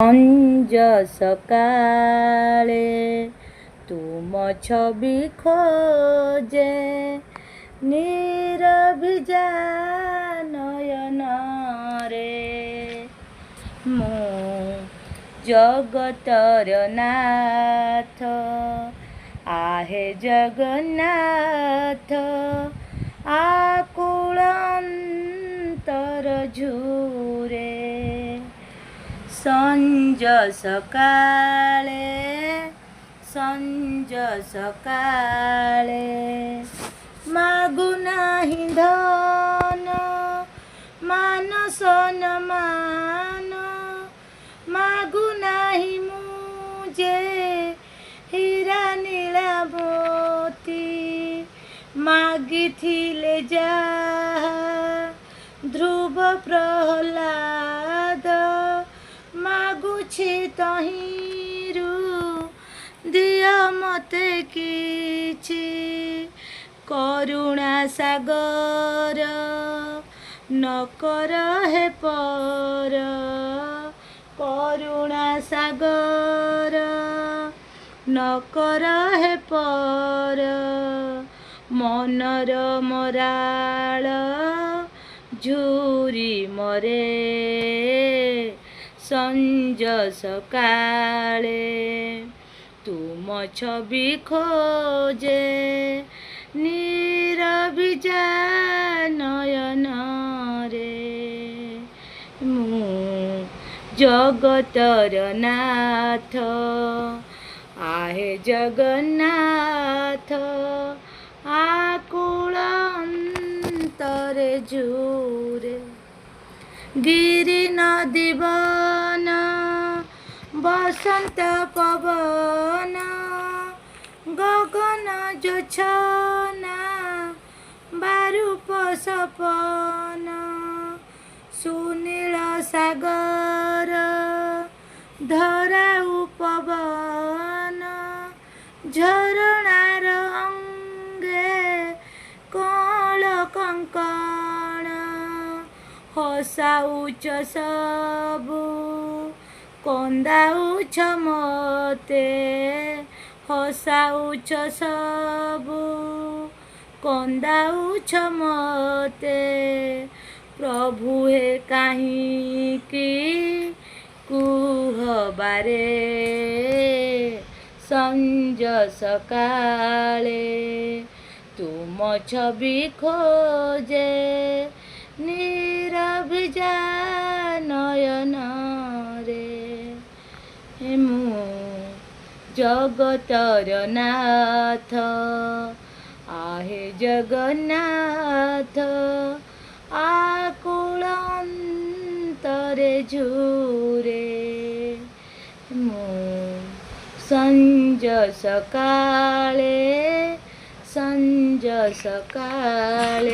ସଞ୍ଜ ସକାଳେ ତୁମ ଛବି ଖୋଜେ ନିରଭିଜା ନୟନରେ। ମୁଁ ଜଗତର ନାଥ आहे ଜଗନ୍ନାଥ ଆକୁଳ ଅନ୍ତର ଝୁରେ। ସଞ୍ଜ ସକାଳେ ସଞ୍ଜ ସକାଳେ ମାଗୁନାହିଁ ଧନ ମାନ ସମ୍ମାନ ମାଗୁନାହିଁ ମୁଁ ଯେ ହୀରା ନୀଳା ମୋତି ମାଗିଥିଲେ ଯାହା ଧ୍ରୁବ ପ୍ରହ୍ଲାଦ ମାଗୁଛି ତହିଁରୁ ଦିଅ ମୋତେ କିଛି। କରୁଣା ସାଗର ନ କର ହେ ପର କରୁଣା ସାଗର ନ କର ହେ ପର ମନର ମରାଳ ଝୁରି ମରେ। ସଞ୍ଜ ସକାଳେ ତୁମ ଛବି ଖୋଜେ ନିରଭିଜା ନୟନରେ। ମୁଁ ଜଗତର ନାଥ आहे ଜଗନ୍ନାଥ ଆକୁଳ ଅନ୍ତରେ ଝୁରେ। ଗିରି ନଦୀ ବନ ବସନ୍ତ ପବନ ଗଗନ ଜୋଛନା ବାରୂପ ସପନ ସୁନୀଳ ସାଗର ଧରା ଉପବନ ଝରଣାର ଅଙ୍ଗେ କଅଁଳ କଙ୍କଣ ହସାଉଛ ସବୁ କନ୍ଦାଉଛ ମୋତେ ହସାଉଛ ସବୁ କନ୍ଦାଉଛ ମୋତେ। ପ୍ରଭୁ ହେ କାହିଁକି କୁହ ବାରେ। ସଞ୍ଜ ସକାଳେ ତୁମ ଛବି ଖୋଜେ ନିରଭିଜା ନୟନରେ। ମୁଁ ଜଗତର ନାଥ आहे ଜଗନ୍ନାଥ ଆକୁଳ ଅନ୍ତରେ ଝୁରେ। ମୁଁ ସଞ୍ଜ ସକାଳେ ସଞ୍ଜ ସକାଳେ